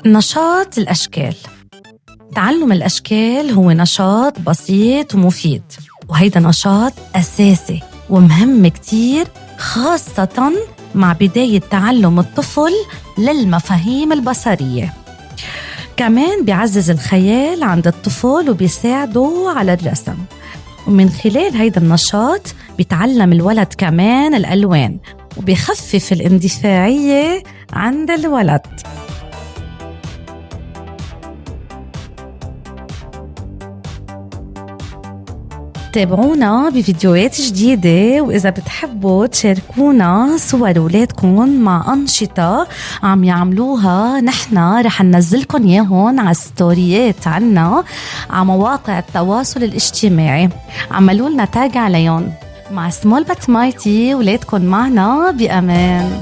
نشاط الأشكال. تعلم الأشكال هو نشاط بسيط ومفيد، وهيدا نشاط أساسي ومهم كتير، خاصة مع بداية تعلم الطفل للمفاهيم البصرية. كمان بيعزز الخيال عند الطفل وبيساعده على الرسم، ومن خلال هيدا النشاط بيتعلم الولد كمان الألوان وبيخفف الاندفاعية عند الولد. تابعونا بفيديوهات جديدة، وإذا بتحبوا تشاركونا صور أولادكم مع أنشطة عم يعملوها، نحنا رح ننزلكم ياهن على ستوريات عنا على مواقع التواصل الاجتماعي. عملوا لنا تاج عليهم. مع سمول بات مايتي، ولادكم معنا بأمان.